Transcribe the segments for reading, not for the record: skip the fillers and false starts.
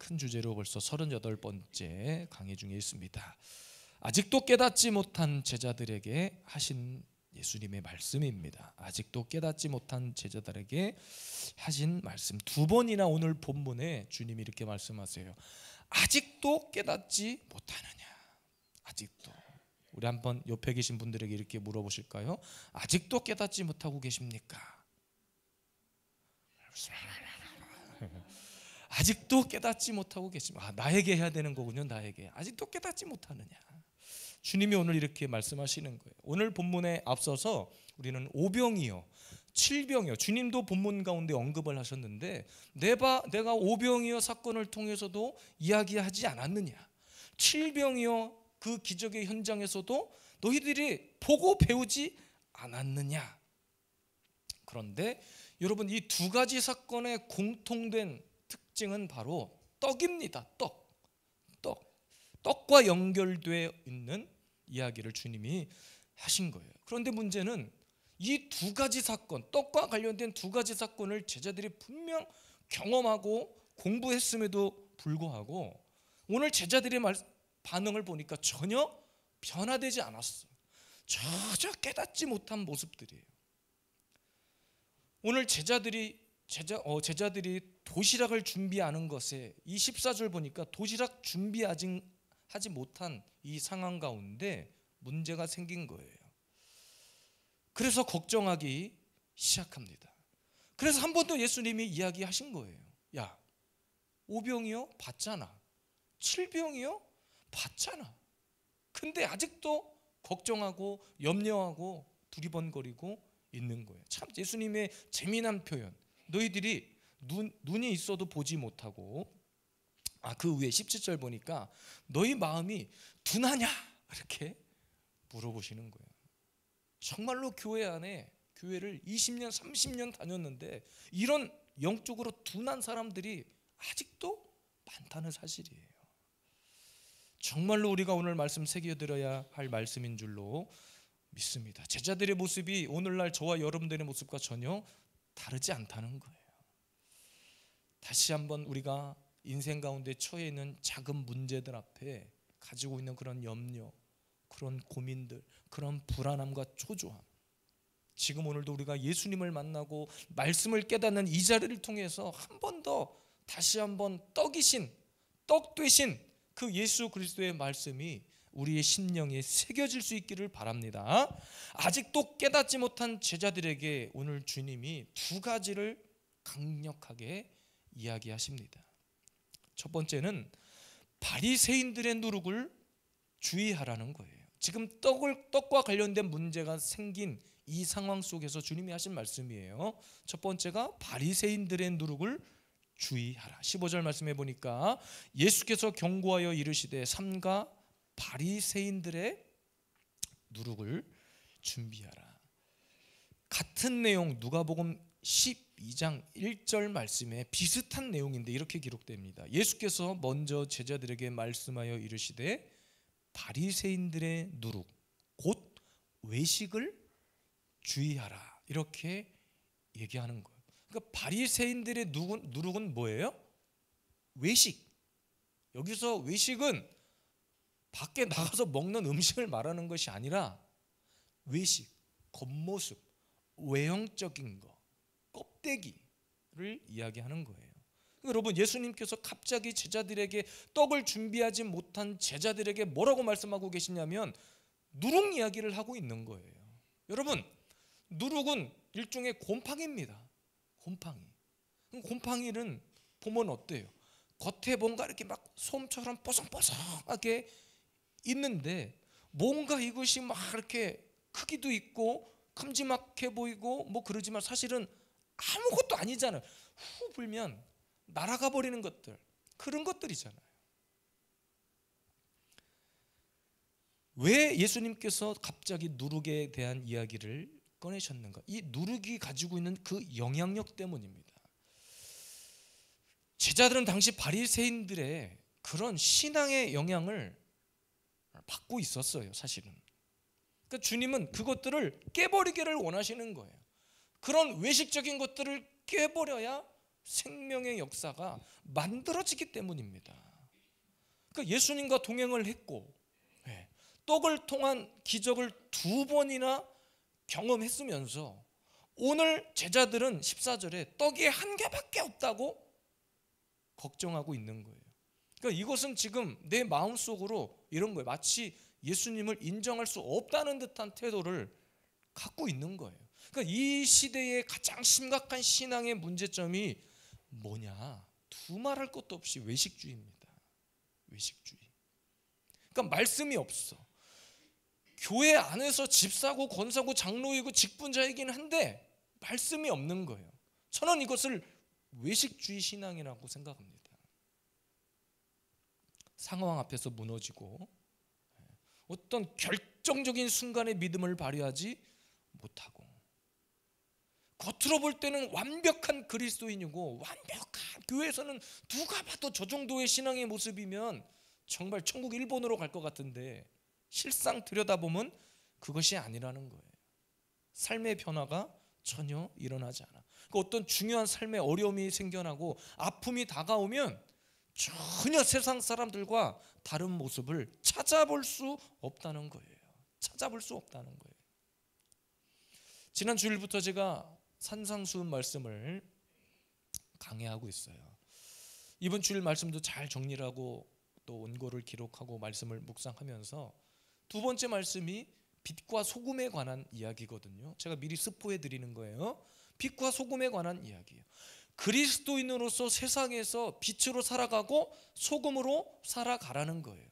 큰 주제로 벌써 38번째 강의 중에 있습니다. 아직도 깨닫지 못한 제자들에게 하신 예수님의 말씀입니다. 아직도 깨닫지 못한 제자들에게 하신 말씀, 두 번이나 오늘 본문에 주님이 이렇게 말씀하세요. 아직도 깨닫지 못하느냐. 아직도. 우리 한번 옆에 계신 분들에게 이렇게 물어보실까요? 아직도 깨닫지 못하고 계십니까? 아직도 깨닫지 못하고 계십니까? 나에게 해야 되는 거군요. 나에게. 아직도 깨닫지 못하느냐. 주님이 오늘 이렇게 말씀하시는 거예요. 오늘 본문에 앞서서 우리는 오병이어, 칠병이어, 주님도 본문 가운데 언급을 하셨는데 내가 오병이어 사건을 통해서도 이야기하지 않았느냐. 칠병이어 그 기적의 현장에서도 너희들이 보고 배우지 않았느냐. 그런데 여러분, 이 두 가지 사건의 공통된 특징은 바로 떡입니다. 떡과 연결되어 있는 이야기를 주님이 하신 거예요. 그런데 문제는 이 두 가지 사건, 떡과 관련된 두 가지 사건을 제자들이 분명 경험하고 공부했음에도 불구하고 오늘 제자들의 반응을 보니까 전혀 변화되지 않았어요. 전혀 깨닫지 못한 모습들이에요. 오늘 제자들이 도시락을 준비하는 것에 이 14절 보니까 도시락 준비하지 못한 이 상황 가운데 문제가 생긴 거예요. 그래서 걱정하기 시작합니다. 그래서 한 번 더 예수님이 이야기하신 거예요. 야, 오병이요? 봤잖아. 칠병이요? 봤잖아. 근데 아직도 걱정하고 염려하고 두리번거리고 있는 거예요. 참 예수님의 재미난 표현. 너희들이 눈이 있어도 보지 못하고, 그 위에 17절 보니까 너희 마음이 둔하냐? 이렇게 물어보시는 거예요. 정말로 교회 안에 교회를 20년 30년 다녔는데 이런 영적으로 둔한 사람들이 아직도 많다는 사실이에요. 정말로 우리가 오늘 말씀 새겨들어야 할 말씀인 줄로 믿습니다. 제자들의 모습이 오늘날 저와 여러분들의 모습과 전혀 다르지 않다는 거예요. 다시 한번 우리가 인생 가운데 처해 있는 작은 문제들 앞에 가지고 있는 그런 염려, 그런 고민들, 그런 불안함과 초조함, 지금 오늘도 우리가 예수님을 만나고 말씀을 깨닫는 이 자리를 통해서 한 번 더 다시 한번 떡 되신 그 예수 그리스도의 말씀이 우리의 심령에 새겨질 수 있기를 바랍니다. 아직도 깨닫지 못한 제자들에게 오늘 주님이 두 가지를 강력하게 이야기하십니다. 첫 번째는 바리새인들의 누룩을 주의하라는 거예요. 지금 떡과 관련된 문제가 생긴 이 상황 속에서 주님이 하신 말씀이에요. 첫 번째가 바리새인들의 누룩을 주의하라. 15절 말씀해 보니까 예수께서 경고하여 이르시되 삼가 바리새인들의 누룩을 준비하라. 같은 내용 누가복음 12장 1절 말씀에 비슷한 내용인데 이렇게 기록됩니다. 예수께서 먼저 제자들에게 말씀하여 이르시되 바리새인들의 누룩 곧 외식을 주의하라. 이렇게 얘기하는 거예요. 그러니까 바리새인들의 누룩은 뭐예요? 외식. 여기서 외식은 밖에 나가서 먹는 음식을 말하는 것이 아니라 외식, 겉모습, 외형적인 거, 껍데기를 이야기하는 거예요. 여러분, 예수님께서 갑자기 제자들에게 떡을 준비하지 못한 제자들에게 뭐라고 말씀하고 계시냐면 누룩 이야기를 하고 있는 거예요. 여러분, 누룩은 일종의 곰팡이입니다. 곰팡이는 보면 어때요? 겉에 뭔가 이렇게 막 솜처럼 뽀송뽀송하게 있는데 뭔가 이것이 막 이렇게 크기도 있고 큼지막해 보이고 뭐 그러지만 사실은 아무것도 아니잖아요. 후 불면 날아가 버리는 것들, 그런 것들이잖아요. 왜 예수님께서 갑자기 누룩에 대한 이야기를 꺼내셨는가? 이 누룩이 가지고 있는 그 영향력 때문입니다. 제자들은 당시 바리새인들의 그런 신앙의 영향을 받고 있었어요, 사실은. 그러니까 주님은 그것들을 깨버리기를 원하시는 거예요. 그런 외식적인 것들을 깨버려야 생명의 역사가 만들어지기 때문입니다. 그러니까 예수님과 동행을 했고 떡을 통한 기적을 2번이나 경험했으면서 오늘 제자들은 14절에 떡이 한 개밖에 없다고 걱정하고 있는 거예요. 그러니까 이것은 지금 내 마음속으로 이런 거예요. 마치 예수님을 인정할 수 없다는 듯한 태도를 갖고 있는 거예요. 그러니까 이 시대의 가장 심각한 신앙의 문제점이 뭐냐? 두말할 것도 없이 외식주의입니다. 외식주의. 그러니까 말씀이 없어. 교회 안에서 집사고 권사고 장로이고 직분자이긴 한데 말씀이 없는 거예요. 저는 이것을 외식주의 신앙이라고 생각합니다. 상황 앞에서 무너지고 어떤 결정적인 순간에 믿음을 발휘하지 못하고 겉으로 볼 때는 완벽한 그리스도인이고 완벽한 교회에서는 누가 봐도 저 정도의 신앙의 모습이면 정말 천국 일본으로 갈 것 같은데 실상 들여다보면 그것이 아니라는 거예요. 삶의 변화가 전혀 일어나지 않아. 그러니까 어떤 중요한 삶의 어려움이 생겨나고 아픔이 다가오면 전혀 세상 사람들과 다른 모습을 찾아볼 수 없다는 거예요. 찾아볼 수 없다는 거예요. 지난 주일부터 제가 산상수훈 말씀을 강해하고 있어요. 이번 주일 말씀도 잘 정리를 하고 또 원고를 기록하고 말씀을 묵상하면서 두 번째 말씀이 빛과 소금에 관한 이야기거든요. 제가 미리 스포해 드리는 거예요. 빛과 소금에 관한 이야기예요. 그리스도인으로서 세상에서 빛으로 살아가고 소금으로 살아가라는 거예요.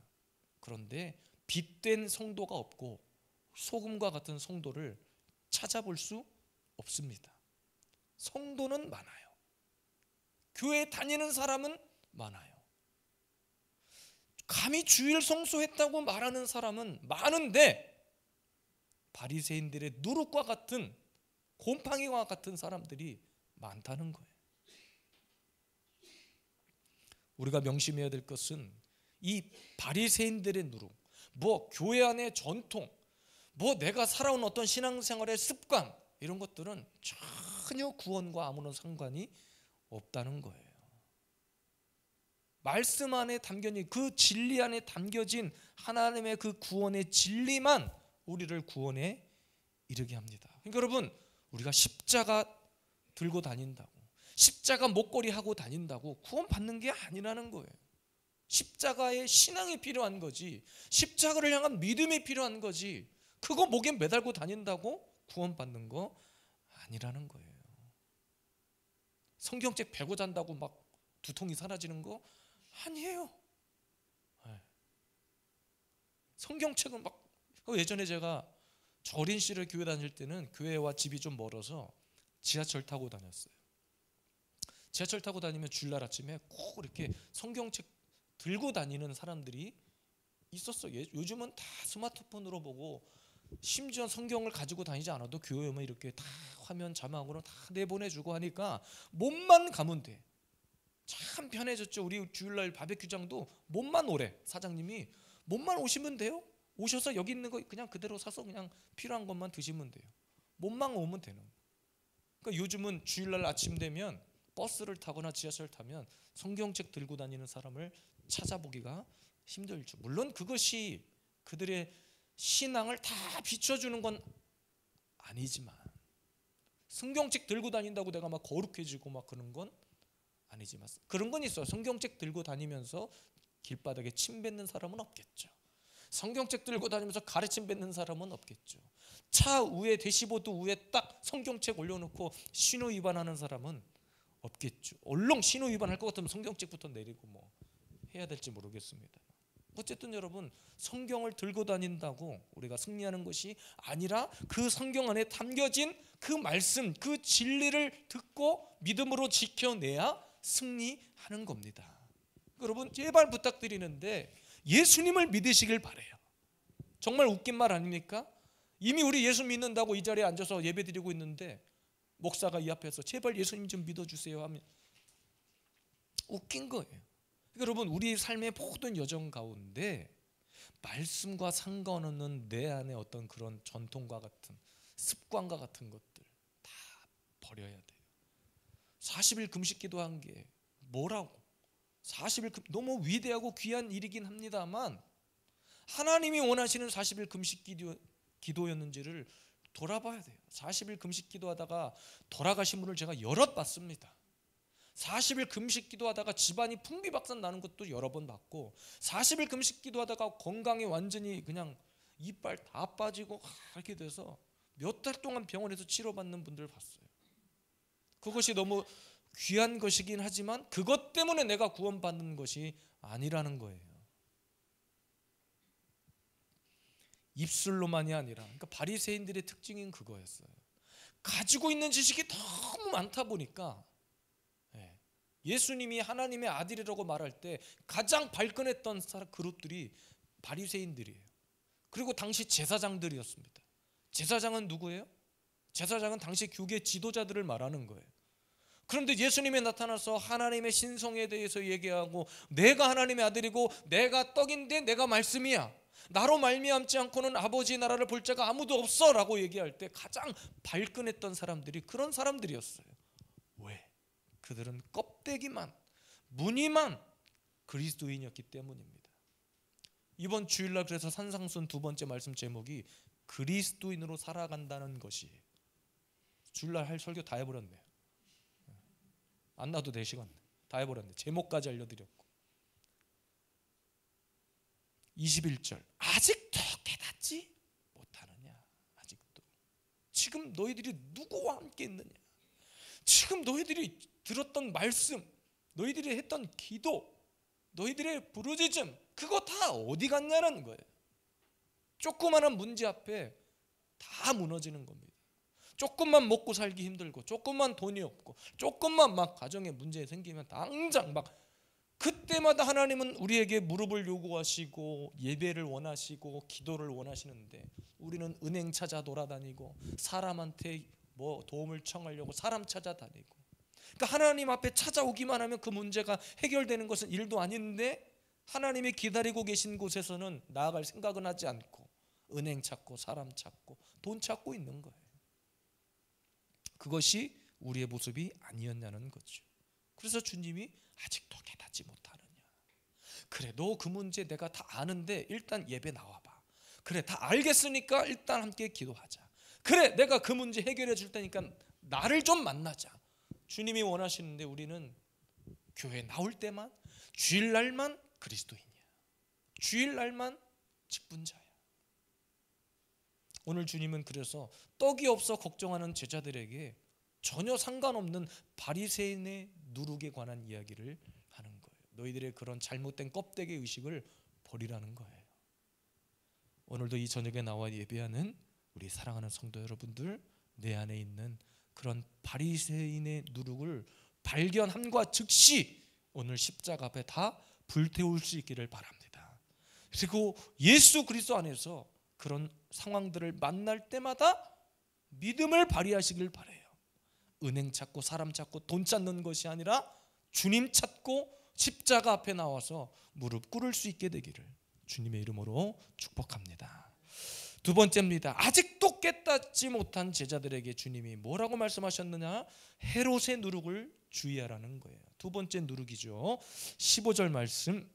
그런데 빛된 성도가 없고 소금과 같은 성도를 찾아볼 수 없습니다. 성도는 많아요. 교회 다니는 사람은 많아요. 감히 주일 성수했다고 말하는 사람은 많은데 바리새인들의 누룩과 같은 곰팡이와 같은 사람들이 많다는 거예요. 우리가 명심해야 될 것은 이 바리새인들의 누룩, 뭐 교회 안의 전통, 뭐 내가 살아온 어떤 신앙생활의 습관 이런 것들은 전혀 구원과 아무런 상관이 없다는 거예요. 말씀 안에 담겨진 그 진리 안에 담겨진 하나님의 그 구원의 진리만 우리를 구원에 이르게 합니다. 그러니까 여러분, 우리가 십자가 들고 다닌다고, 십자가 목걸이 하고 다닌다고 구원 받는 게 아니라는 거예요. 십자가의 신앙이 필요한 거지, 십자가를 향한 믿음이 필요한 거지, 그거 목에 매달고 다닌다고 구원 받는 거 아니라는 거예요. 성경책 베고 잔다고 막 두통이 사라지는 거 아니에요. 성경책은 막 예전에 제가 어린 시절 교회 다닐 때는 교회와 집이 좀 멀어서 지하철 타고 다녔어요. 지하철 타고 다니면 주일날 아침에 꼭 이렇게 성경책 들고 다니는 사람들이 있었어요. 요즘은 다 스마트폰으로 보고 심지어 성경을 가지고 다니지 않아도 교회 오면 이렇게 다 화면 자막으로 다 내보내주고 하니까 몸만 가면 돼. 참 편해졌죠. 우리 주일날 바베큐장도 몸만 오래. 사장님이 몸만 오시면 돼요. 오셔서 여기 있는 거 그냥 그대로 사서 그냥 필요한 것만 드시면 돼요. 몸만 오면 되는. 그러니까 요즘은 주일날 아침 되면 버스를 타거나 지하철 타면 성경책 들고 다니는 사람을 찾아보기가 힘들죠. 물론 그것이 그들의 신앙을 다 비춰주는 건 아니지만, 성경책 들고 다닌다고 내가 막 거룩해지고 막 그런 건 아니지만, 그런 건 있어요. 성경책 들고 다니면서 길바닥에 침 뱉는 사람은 없겠죠. 성경책 들고 다니면서 가르침 뱉는 사람은 없겠죠. 차 위에 대시보드 위에 딱 성경책 올려놓고 신호 위반하는 사람은 없겠죠. 얼렁 신호 위반할 것 같으면 성경책부터 내리고 뭐 해야 될지 모르겠습니다. 어쨌든 여러분, 성경을 들고 다닌다고 우리가 승리하는 것이 아니라 그 성경 안에 담겨진 그 말씀, 그 진리를 듣고 믿음으로 지켜내야 승리하는 겁니다. 여러분, 제발 부탁드리는데 예수님을 믿으시길 바래요. 정말 웃긴 말 아닙니까? 이미 우리 예수 믿는다고 이 자리에 앉아서 예배드리고 있는데 목사가 이 앞에서 제발 예수님 좀 믿어주세요 하면 웃긴 거예요. 여러분, 우리 삶의 모든 여정 가운데 말씀과 상관없는 내 안에 어떤 그런 전통과 같은 습관과 같은 것들 다 버려야 돼요. 40일 금식 기도한 게 뭐라고? 40일 너무 위대하고 귀한 일이긴 합니다만 하나님이 원하시는 40일 금식 기도였는지를 돌아봐야 돼요. 40일 금식 기도하다가 돌아가신 분을 제가 여럿 봤습니다. 40일 금식 기도하다가 집안이 풍비박산 나는 것도 여러 번 봤고, 40일 금식 기도하다가 건강이 완전히 그냥 이빨 다 빠지고 이렇게 돼서 몇 달 동안 병원에서 치료받는 분들을 봤어요. 그것이 너무 귀한 것이긴 하지만 그것 때문에 내가 구원받는 것이 아니라는 거예요. 입술로만이 아니라, 그러니까 바리새인들의 특징인 그거였어요. 가지고 있는 지식이 너무 많다 보니까 예수님이 하나님의 아들이라고 말할 때 가장 발끈했던 그룹들이 바리새인들이에요. 그리고 당시 제사장들이었습니다. 제사장은 누구예요? 제사장은 당시 교계 지도자들을 말하는 거예요. 그런데 예수님이 나타나서 하나님의 신성에 대해서 얘기하고, 내가 하나님의 아들이고 내가 떡인데 내가 말씀이야, 나로 말미암지 않고는 아버지 나라를 볼 자가 아무도 없어 라고 얘기할 때 가장 발끈했던 사람들이 그런 사람들이었어요. 왜? 그들은 껍데기만, 무늬만 그리스도인이었기 때문입니다. 이번 주일날 그래서 산상순 두 번째 말씀 제목이 그리스도인으로 살아간다는 것이에요. 주일날 할 설교 다 해버렸네요. 안 놔도 되시겠네. 다 해버렸네. 제목까지 알려드렸고. 21절, 아직도 깨닫지 못하느냐. 아직도. 지금 너희들이 누구와 함께 있느냐. 지금 너희들이 들었던 말씀, 너희들이 했던 기도, 너희들의 부르짖음, 그거 다 어디 갔냐는 거예요. 조그마한 문제 앞에 다 무너지는 겁니다. 조금만 먹고 살기 힘들고, 조금만 돈이 없고, 조금만 막 가정에 문제 생기면 당장 막, 그때마다 하나님은 우리에게 무릎을 요구하시고 예배를 원하시고 기도를 원하시는데, 우리는 은행 찾아 돌아다니고 사람한테 뭐 도움을 청하려고 사람 찾아다니고, 그러니까 하나님 앞에 찾아오기만 하면 그 문제가 해결되는 것은 일도 아닌데, 하나님이 기다리고 계신 곳에서는 나아갈 생각은 하지 않고 은행 찾고 사람 찾고 돈 찾고 있는 거예요. 그것이 우리의 모습이 아니었냐는 거죠. 그래서 주님이 아직도 깨닫지 못하느냐. 그래, 너 그 문제 내가 다 아는데 일단 예배 나와봐. 그래, 다 알겠으니까 일단 함께 기도하자. 그래, 내가 그 문제 해결해 줄 테니까 나를 좀 만나자. 주님이 원하시는데 우리는 교회 나올 때만, 주일날만 그리스도인이야. 주일날만 직분자야. 오늘 주님은 그래서 떡이 없어 걱정하는 제자들에게 전혀 상관없는 바리새인의 누룩에 관한 이야기를 하는 거예요. 너희들의 그런 잘못된 껍데기 의식을 버리라는 거예요. 오늘도 이 저녁에 나와 예배하는 우리 사랑하는 성도 여러분들, 내 안에 있는 그런 바리새인의 누룩을 발견함과 즉시 오늘 십자가 앞에 다 불태울 수 있기를 바랍니다. 그리고 예수 그리스도 안에서 그런 상황들을 만날 때마다 믿음을 발휘하시길 바라요. 은행 찾고 사람 찾고 돈 찾는 것이 아니라 주님 찾고 십자가 앞에 나와서 무릎 꿇을 수 있게 되기를 주님의 이름으로 축복합니다. 두 번째입니다. 아직도 깨닫지 못한 제자들에게 주님이 뭐라고 말씀하셨느냐? 헤롯의 누룩을 주의하라는 거예요. 두 번째 누룩이죠. 15절 말씀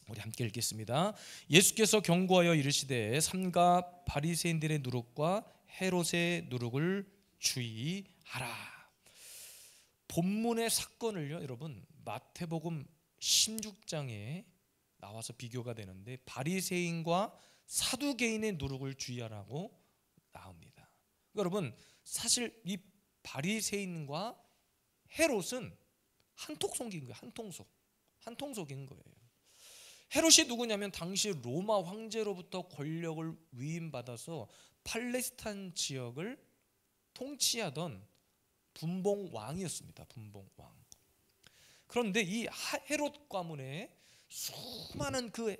우리 함께 읽겠습니다. 예수께서 경고하여 이르시되 삼가 바리새인들의 누룩과 헤롯의 누룩을 주의하라. 본문의 사건을요, 여러분, 마태복음 16장에 나와서 비교가 되는데 바리새인과 사두개인의 누룩을 주의하라고 나옵니다. 여러분, 사실 이 바리새인과 헤롯은 한통속인 거예요. 한통속인 거예요. 헤롯이 누구냐면 당시 로마 황제로부터 권력을 위임받아서 팔레스타인 지역을 통치하던 분봉왕이었습니다. 분봉왕. 그런데 이 헤롯 가문에 수많은 그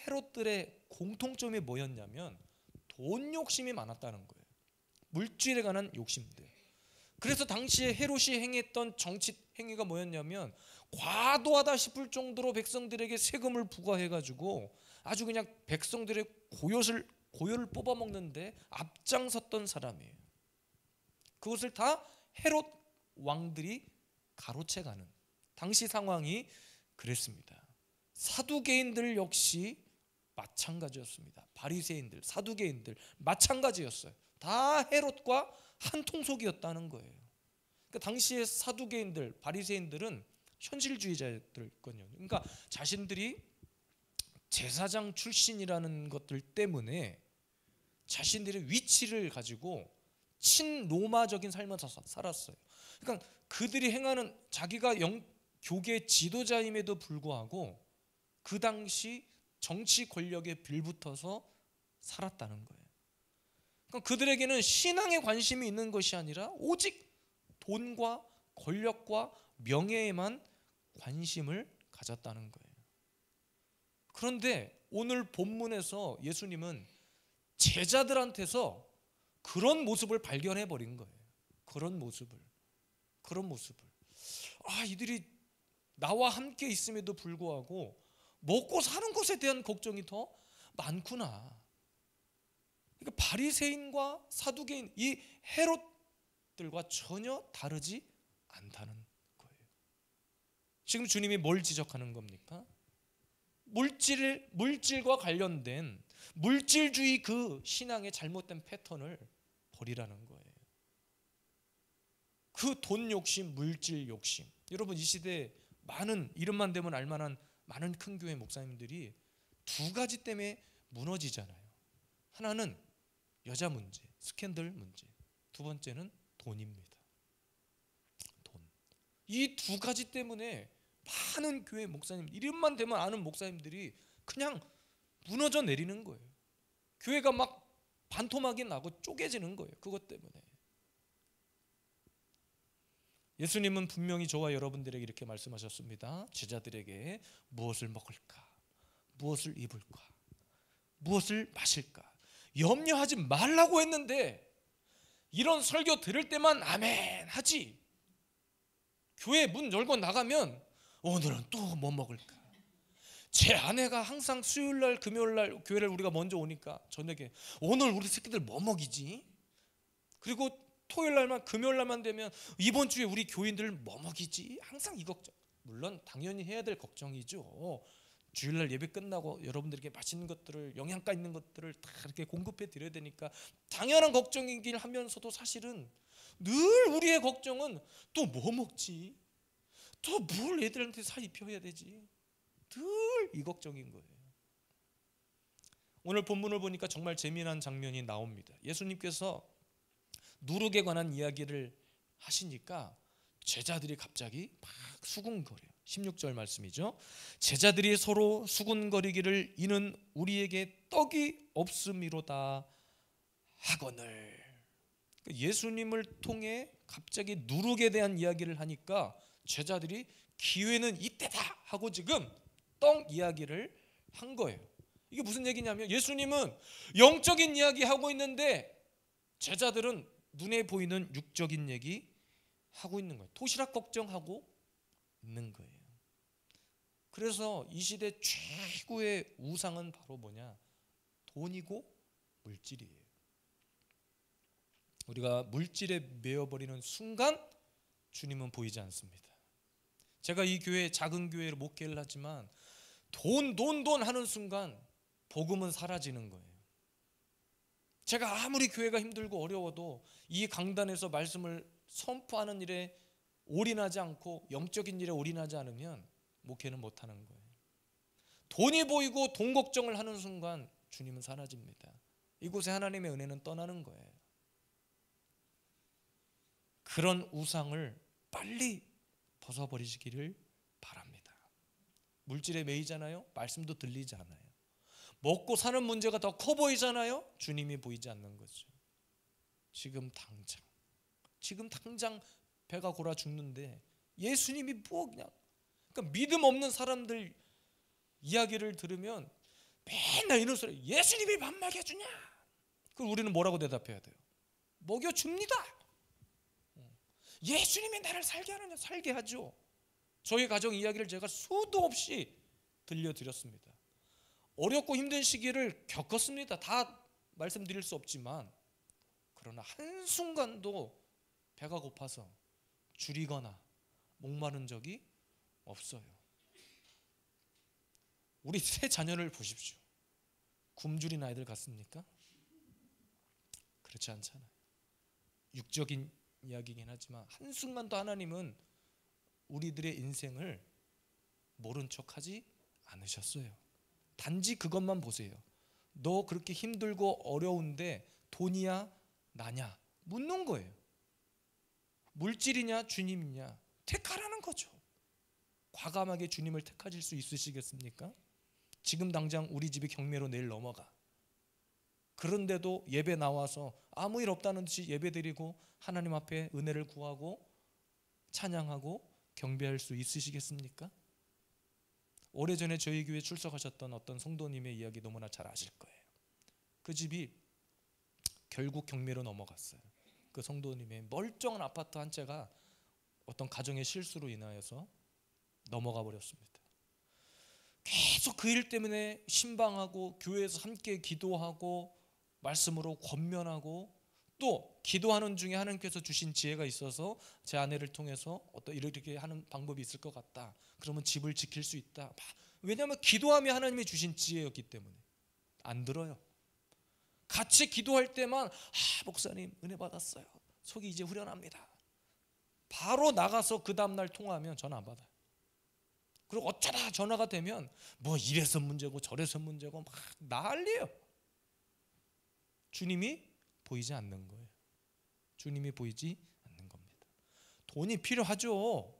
헤롯들의 공통점이 뭐였냐면 돈 욕심이 많았다는 거예요. 물질에 관한 욕심들. 그래서 당시에 헤롯이 행했던 정치 행위가 뭐였냐면 과도하다 싶을 정도로 백성들에게 세금을 부과해가지고 아주 그냥 백성들의 고요를 뽑아먹는데 앞장섰던 사람이에요. 그것을 다 헤롯 왕들이 가로채가는 당시 상황이 그랬습니다. 사두개인들 역시 마찬가지였습니다. 바리새인들, 사두개인들 마찬가지였어요. 다 헤롯과 한 통속이었다는 거예요. 그러니까 당시의 사두개인들, 바리새인들은 현실주의자들이거든요. 그러니까 자신들이 제사장 출신이라는 것들 때문에 자신들의 위치를 가지고 친로마적인 삶을 살았어요. 그러니까 그들이 행하는 자기가 교계 지도자임에도 불구하고 그 당시 정치 권력에 빌붙어서 살았다는 거예요. 그러니까 그들에게는 신앙에 관심이 있는 것이 아니라 오직 돈과 권력과 명예에만 관심을 가졌다는 거예요. 그런데 오늘 본문에서 예수님은 제자들한테서 그런 모습을 발견해 버린 거예요. 그런 모습을. 이들이 나와 함께 있음에도 불구하고 먹고 사는 것에 대한 걱정이 더 많구나. 그러니까 바리새인과 사두개인, 이 헤롯들과 전혀 다르지 않다는 거예요. 지금 주님이 뭘 지적하는 겁니까? 물질과 관련된 물질주의 그 신앙의 잘못된 패턴을 버리라는 거예요. 그 돈 욕심, 물질 욕심. 여러분, 이 시대에 많은, 이름만 대면 알만한 많은 큰 교회 목사님들이 두 가지 때문에 무너지잖아요. 하나는 여자 문제, 스캔들 문제. 두 번째는 돈입니다. 돈. 이 두 가지 때문에 많은 교회 목사님, 이름만 대면 아는 목사님들이 그냥 무너져 내리는 거예요. 교회가 막 반토막이 나고 쪼개지는 거예요. 그것 때문에. 예수님은 분명히 저와 여러분들에게 이렇게 말씀하셨습니다. 제자들에게 무엇을 먹을까? 무엇을 입을까? 무엇을 마실까? 염려하지 말라고 했는데 이런 설교 들을 때만 아멘 하지. 교회 문 열고 나가면 오늘은 또 뭐 먹을까? 제 아내가 항상 수요일날 금요일날 교회를 우리가 먼저 오니까 저녁에 오늘 우리 새끼들 뭐 먹이지? 그리고 토요일날만 금요일날만 되면 이번 주에 우리 교인들 뭐 먹이지? 항상 이 걱정. 물론 당연히 해야 될 걱정이죠. 주일날 예배 끝나고 여러분들에게 맛있는 것들을, 영양가 있는 것들을 다 이렇게 공급해 드려야 되니까 당연한 걱정이긴 하면서도 사실은 늘 우리의 걱정은 또 뭐 먹지? 또 뭘 애들한테 사 입혀야 되지? 늘 이 걱정인 거예요. 오늘 본문을 보니까 정말 재미난 장면이 나옵니다. 예수님께서 누룩에 관한 이야기를 하시니까 제자들이 갑자기 막 수군거려요. 16절 말씀이죠. 제자들이 서로 수군거리기를 이는 우리에게 떡이 없음이로다 하거늘. 예수님을 통해 갑자기 누룩에 대한 이야기를 하니까 제자들이 기회는 이때다 하고 지금 떡 이야기를 한 거예요. 이게 무슨 얘기냐면 예수님은 영적인 이야기 하고 있는데 제자들은 눈에 보이는 육적인 얘기 하고 있는 거예요. 도시락 걱정하고 있는 거예요. 그래서 이 시대 최고의 우상은 바로 뭐냐? 돈이고 물질이에요. 우리가 물질에 매여버리는 순간 주님은 보이지 않습니다. 제가 이 교회, 작은 교회로 목회를 하지만 돈 하는 순간 복음은 사라지는 거예요. 제가 아무리 교회가 힘들고 어려워도 이 강단에서 말씀을 선포하는 일에 올인하지 않고 영적인 일에 올인하지 않으면 목회는 못하는 거예요. 돈이 보이고 돈 걱정을 하는 순간 주님은 사라집니다. 이곳에 하나님의 은혜는 떠나는 거예요. 그런 우상을 빨리 벗어버리시기를 바랍니다. 물질에 매이잖아요. 말씀도 들리지 않아요. 먹고 사는 문제가 더 커 보이잖아요. 주님이 보이지 않는 거죠. 지금 당장 배가 골아 죽는데 예수님이 뭐 그냥, 그러니까 믿음 없는 사람들 이야기를 들으면 맨날 이런 소리, 예수님이 밥 먹여주냐? 그럼 우리는 뭐라고 대답해야 돼요? 먹여줍니다. 예수님이 나를 살게 하느냐? 살게 하죠. 저희 가정 이야기를 제가 수도 없이 들려드렸습니다. 어렵고 힘든 시기를 겪었습니다. 다 말씀드릴 수 없지만 그러나 한순간도 배가 고파서 줄이거나 목마른 적이 없어요. 우리 세 자녀를 보십시오. 굶주린 아이들 같습니까? 그렇지 않잖아요. 육적인 이야기이긴 하지만 한순간도 하나님은 우리들의 인생을 모른 척하지 않으셨어요. 단지 그것만 보세요. 너 그렇게 힘들고 어려운데 돈이야 나냐 묻는 거예요. 물질이냐 주님이냐 택하라는 거죠. 과감하게 주님을 택하실 수 있으시겠습니까? 지금 당장 우리 집이 경매로 내일 넘어가. 그런데도 예배 나와서 아무 일 없다는 듯이 예배드리고 하나님 앞에 은혜를 구하고 찬양하고 경배할 수 있으시겠습니까? 오래전에 저희 교회에 출석하셨던 어떤 성도님의 이야기 너무나 잘 아실 거예요. 그 집이 결국 경매로 넘어갔어요. 그 성도님의 멀쩡한 아파트 한 채가 어떤 가정의 실수로 인하여서 넘어가 버렸습니다. 계속 그 일 때문에 신방하고 교회에서 함께 기도하고 말씀으로 권면하고 또 기도하는 중에 하나님께서 주신 지혜가 있어서 제 아내를 통해서 어떤 이렇게 하는 방법이 있을 것 같다. 그러면 집을 지킬 수 있다. 왜냐하면 기도하며 하나님이 주신 지혜였기 때문에. 안 들어요. 같이 기도할 때만 목사님 은혜 받았어요. 속이 이제 후련합니다. 바로 나가서 그 다음날 통화하면 전화 안 받아요. 그리고 어쩌다 전화가 되면 뭐 이래서 문제고 저래서 문제고 막 난리예요. 주님이 보이지 않는 거예요. 주님이 보이지 않는 겁니다. 돈이 필요하죠.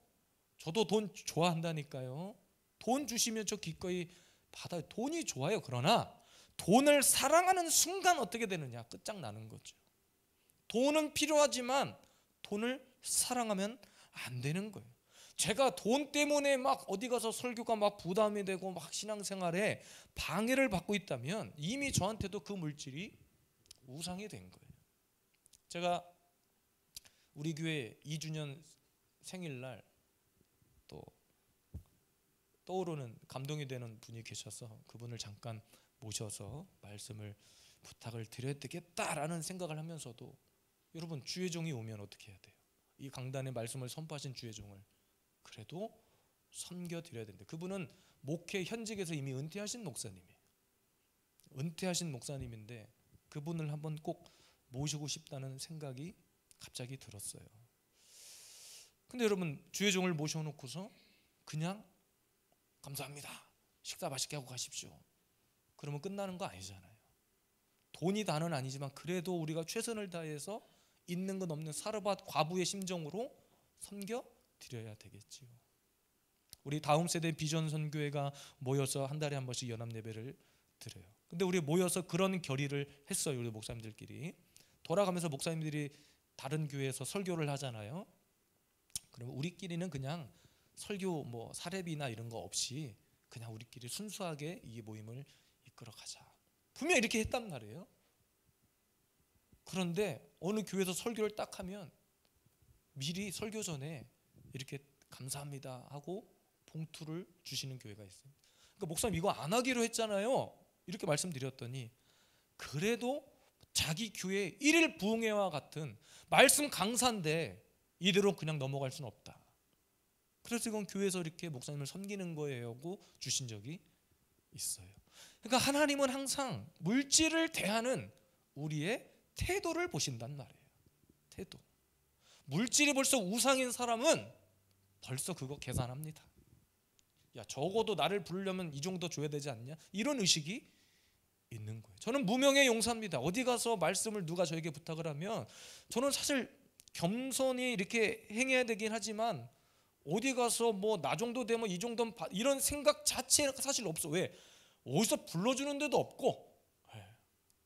저도 돈 좋아한다니까요. 돈 주시면 저 기꺼이 받아요. 돈이 좋아요. 그러나 돈을 사랑하는 순간 어떻게 되느냐? 끝장나는 거죠. 돈은 필요하지만 돈을 사랑하면 안 되는 거예요. 제가 돈 때문에 막 어디 가서 설교가 막 부담이 되고 막 신앙생활에 방해를 받고 있다면 이미 저한테도 그 물질이 우상이 된 거예요. 제가 우리 교회 2주년 생일날 또 떠오르는 감동이 되는 분이 계셔서 그분을 잠깐 모셔서 말씀을 부탁을 드려야 되겠다라는 생각을 하면서도 여러분 주의 종이 오면 어떻게 해야 돼요? 이 강단의 말씀을 선포하신 주의 종을 그래도 섬겨드려야 된다. 그분은 목회 현직에서 이미 은퇴하신 목사님이에요. 은퇴하신 목사님인데 그분을 한번 꼭 모시고 싶다는 생각이 갑자기 들었어요. 근데 여러분 주의 종을 모셔놓고서 그냥 감사합니다. 식사 맛있게 하고 가십시오. 그러면 끝나는 거 아니잖아요. 돈이 다는 아니지만 그래도 우리가 최선을 다해서 있는 것 없는 사르밧 과부의 심정으로 섬겨드려야 되겠지요. 우리 다음 세대 비전 선교회가 모여서 한 달에 한 번씩 연합 예배를 드려요. 근데 우리 모여서 그런 결의를 했어요. 우리 목사님들끼리 돌아가면서 목사님들이 다른 교회에서 설교를 하잖아요. 그러면 우리끼리는 그냥 설교 뭐 사례비나 이런 거 없이 그냥 우리끼리 순수하게 이 모임을 이끌어가자. 분명 이렇게 했단 말이에요. 그런데 어느 교회에서 설교를 딱 하면 미리 설교 전에 이렇게 감사합니다 하고 봉투를 주시는 교회가 있어요. 그러니까 목사님 이거 안 하기로 했잖아요. 이렇게 말씀드렸더니 그래도 자기 교회 1일 부흥회와 같은 말씀 강사인데 이대로 그냥 넘어갈 수는 없다. 그래서 이건 교회에서 이렇게 목사님을 섬기는 거예요 하고 주신 적이 있어요. 그러니까 하나님은 항상 물질을 대하는 우리의 태도를 보신단 말이에요. 태도. 물질이 벌써 우상인 사람은 벌써 그거 계산합니다. 야 적어도 나를 부르려면 이 정도 줘야 되지 않냐? 이런 의식이 있는 거예요. 저는 무명의 용사입니다. 어디 가서 말씀을 누가 저에게 부탁을 하면 저는 사실 겸손히 이렇게 행해야 되긴 하지만 어디 가서 뭐 나 정도 되면 이 정도는 이런 생각 자체가 사실 없어. 왜? 어디서 불러주는 데도 없고.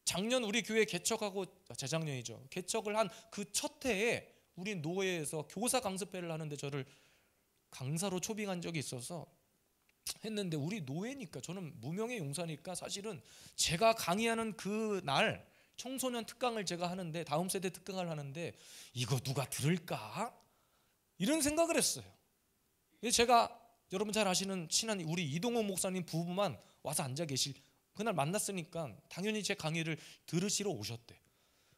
작년 우리 교회 개척하고 재작년이죠. 개척을 한 그 첫 해에 우리 노회에서 교사 강습회를 하는데 저를 강사로 초빙한 적이 있어서 했는데 우리 노회니까 저는 무명의 용사니까 사실은 제가 강의하는 그 날 청소년 특강을 제가 하는데 다음 세대 특강을 하는데 이거 누가 들을까? 이런 생각을 했어요. 제가 여러분 잘 아시는 친한 우리 이동호 목사님 부부만 와서 앉아 계실 그날 만났으니까 당연히 제 강의를 들으시러 오셨대.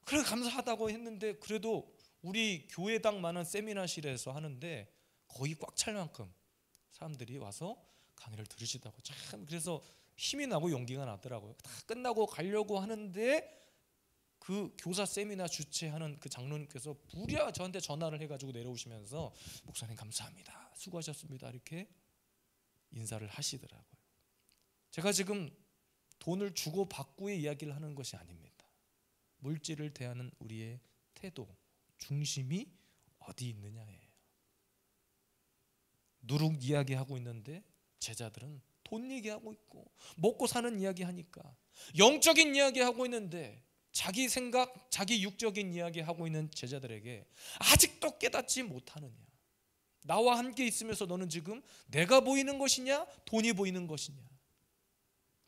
그래 감사하다고 했는데 그래도 우리 교회당 많은 세미나실에서 하는데 거의 꽉 찰 만큼 사람들이 와서 강의를 들으시다고. 참 그래서 힘이 나고 용기가 나더라고요. 다 끝나고 가려고 하는데 그 교사 세미나 주최하는 그 장로님께서 부랴 저한테 전화를 해가지고 내려오시면서 목사님 감사합니다, 수고하셨습니다, 이렇게 인사를 하시더라고요. 제가 지금 돈을 주고 받고의 이야기를 하는 것이 아닙니다. 물질을 대하는 우리의 태도, 중심이 어디 있느냐예요. 누룩 이야기하고 있는데 제자들은 돈 얘기하고 있고 먹고 사는 이야기 하니까, 영적인 이야기 하고 있는데 자기 생각, 자기 육적인 이야기 하고 있는 제자들에게 아직도 깨닫지 못하느냐. 나와 함께 있으면서 너는 지금 내가 보이는 것이냐 돈이 보이는 것이냐.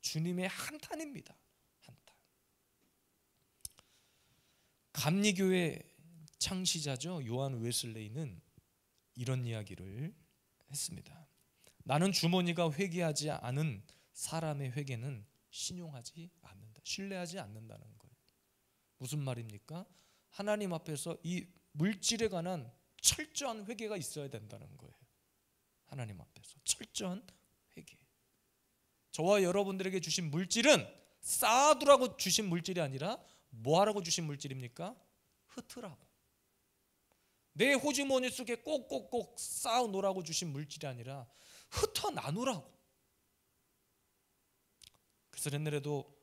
주님의 한탄입니다. 한탄. 감리교회 창시자죠, 요한 웨슬레이는 이런 이야기를 했습니다. 나는 주머니가 회개하지 않은 사람의 회개는 신용하지 않는다, 신뢰하지 않는다는 거예요. 무슨 말입니까? 하나님 앞에서 이 물질에 관한 철저한 회개가 있어야 된다는 거예요. 하나님 앞에서 철저한 회개. 저와 여러분들에게 주신 물질은 쌓아두라고 주신 물질이 아니라 뭐하라고 주신 물질입니까? 흩으라고. 내 호주머니 속에 꼭꼭꼭 쌓아놓으라고 주신 물질이 아니라 흩어 나누라고. 그래서 옛날에도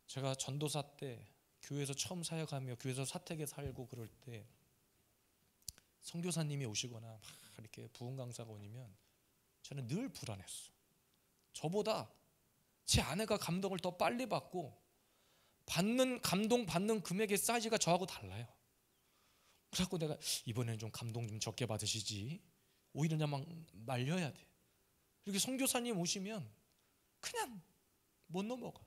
제가 전도사 때 교회에서 처음 사역하며 교회에서 사택에 살고 그럴 때 선교사님이 오시거나 막 이렇게 부흥 강사가 오면 저는 늘 불안했어. 저보다 제 아내가 감동을 더 빨리 받고 감동 받는 금액의 사이즈가 저하고 달라요. 그래서 내가 이번에는 좀 감동 좀 적게 받으시지, 오히려 그냥 막 말려야 돼. 이렇게 선교사님 오시면 그냥 못 넘어가.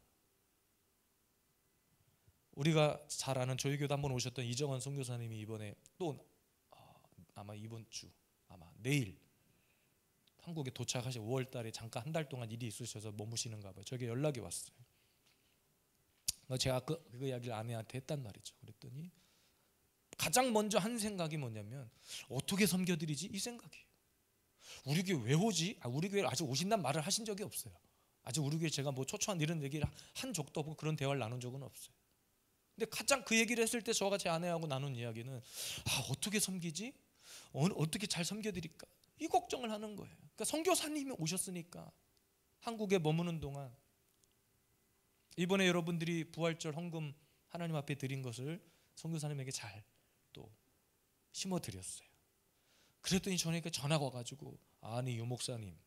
우리가 잘 아는 저희 교회 한번 오셨던 이정환 선교사님이 이번에 또 아마 이번 주, 아마 내일 한국에 도착하시 5월 달에 잠깐 한 달 동안 일이 있으셔서 머무시는가 봐요. 저에게 연락이 왔어요. 제가 그 이야기를 아내한테 했단 말이죠. 그랬더니 가장 먼저 한 생각이 뭐냐면 어떻게 섬겨드리지? 이 생각이에요. 우리 교회 왜 오지? 우리 교회 아직 오신다는 말을 하신 적이 없어요. 아직 우리 교회 제가 뭐 초초한 이런 얘기를 한 적도 없고 그런 대화를 나눈 적은 없어요. 근데 가장 그 얘기를 했을 때 저가 제 아내하고 나눈 이야기는 어떻게 섬기지? 어떻게 잘 섬겨드릴까? 이 걱정을 하는 거예요. 그러니까 선교사님이 오셨으니까 한국에 머무는 동안 이번에 여러분들이 부활절 헌금 하나님 앞에 드린 것을 선교사님에게 잘 또 심어드렸어요. 그랬더니 저에게 전화가 와가지고 아니 유 목사님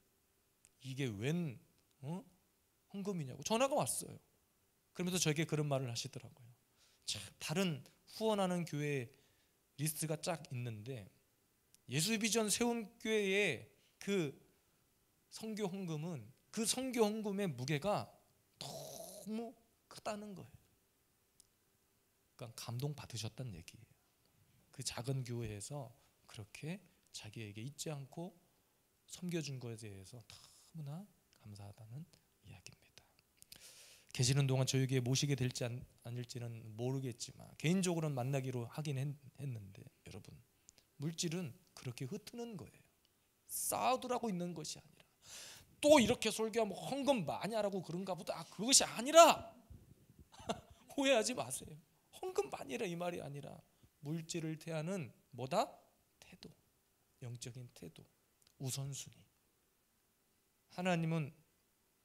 이게 웬 헌금이냐고 전화가 왔어요. 그러면서 저에게 그런 말을 하시더라고요. 참, 다른 후원하는 교회 리스트가 쫙 있는데 예수비전 세운 교회의 그 선교 헌금은 그 선교 헌금의 무게가 너무 크다는 거예요. 그러니까 감동 받으셨다는 얘기예요. 그 작은 교회에서 그렇게 자기에게 잊지 않고 섬겨준 것에 대해서 너무나 감사하다는 이야기입니다. 계시는 동안 저희 교회에 모시게 될지 아닐지는 모르겠지만 개인적으로는 만나기로 하긴 했는데 여러분, 물질은 그렇게 흩트는 거예요. 쌓아두라고 있는 것이 아니라 또 이렇게 설교하면 헌금 많이 하라고 그런가 보다. 그것이 아니라 오해하지 마세요. 헌금 많이 해라 이 말이 아니라 물질을 대하는 뭐다? 태도, 영적인 태도, 우선순위. 하나님은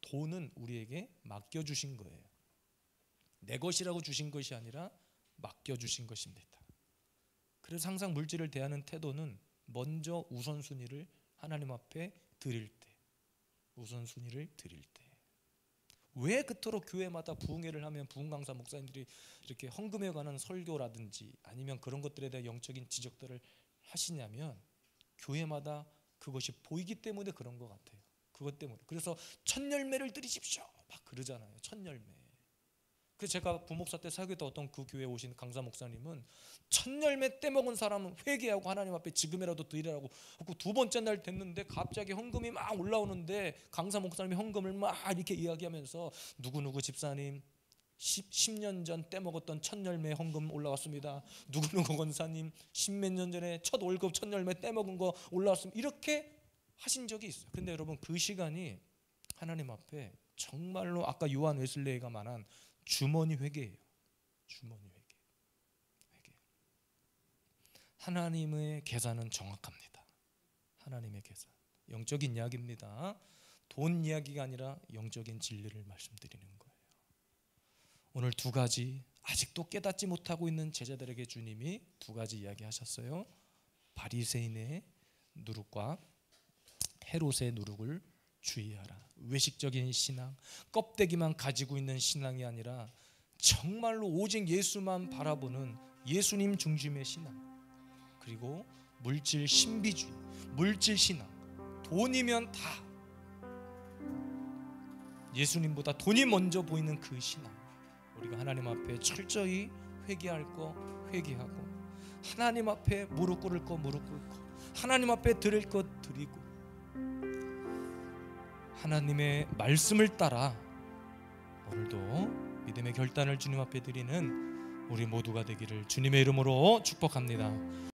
돈은 우리에게 맡겨주신 거예요. 내 것이라고 주신 것이 아니라 맡겨주신 것입니다. 그래서 항상 물질을 대하는 태도는 먼저 우선순위를 하나님 앞에 드릴 때, 우선순위를 드릴 때. 왜 그토록 교회마다 부흥회를 하면 부흥 강사 목사님들이 이렇게 헌금에 관한 설교라든지 아니면 그런 것들에 대한 영적인 지적들을 하시냐면 교회마다 그것이 보이기 때문에 그런 것 같아요. 그것 때문에. 그래서 첫 열매를 드리십시오 막 그러잖아요. 첫 열매. 그래서 제가 부목사 때 사역했던 어떤 그 교회에 오신 강사 목사님은 첫 열매 떼먹은 사람은 회개하고 하나님 앞에 지금이라도 드리라고 하고 두 번째 날 됐는데 갑자기 헌금이 막 올라오는데 강사 목사님이 헌금을 막 이렇게 이야기하면서 누구누구 집사님 10년 전 떼먹었던 첫 열매 헌금 올라왔습니다. 누구누구 권사님 10몇 년 전에 첫 월급 첫 열매 떼먹은 거 올라왔습니다. 이렇게 하신 적이 있어요. 근데 여러분 그 시간이 하나님 앞에 정말로 아까 요한 웨슬레이가 말한 주머니 회개예요. 주머니 회개. 하나님의 계산은 정확합니다. 하나님의 계산. 영적인 이야기입니다. 돈 이야기가 아니라 영적인 진리를 말씀드리는 거예요. 오늘 두 가지 아직도 깨닫지 못하고 있는 제자들에게 주님이 두 가지 이야기하셨어요. 바리새인의 누룩과 헤롯의 누룩을 주의하라. 외식적인 신앙, 껍데기만 가지고 있는 신앙이 아니라 정말로 오직 예수만 바라보는 예수님 중심의 신앙. 그리고 물질 신비주의, 물질 신앙. 돈이면 다 예수님보다 돈이 먼저 보이는 그 신앙. 우리가 하나님 앞에 철저히 회개할 거 회개하고, 하나님 앞에 무릎 꿇을 거 무릎 꿇고, 하나님 앞에 드릴 거 드리고, 하나님의 말씀을 따라 오늘도 믿음의 결단을 주님 앞에 드리는 우리 모두가 되기를 주님의 이름으로 축복합니다.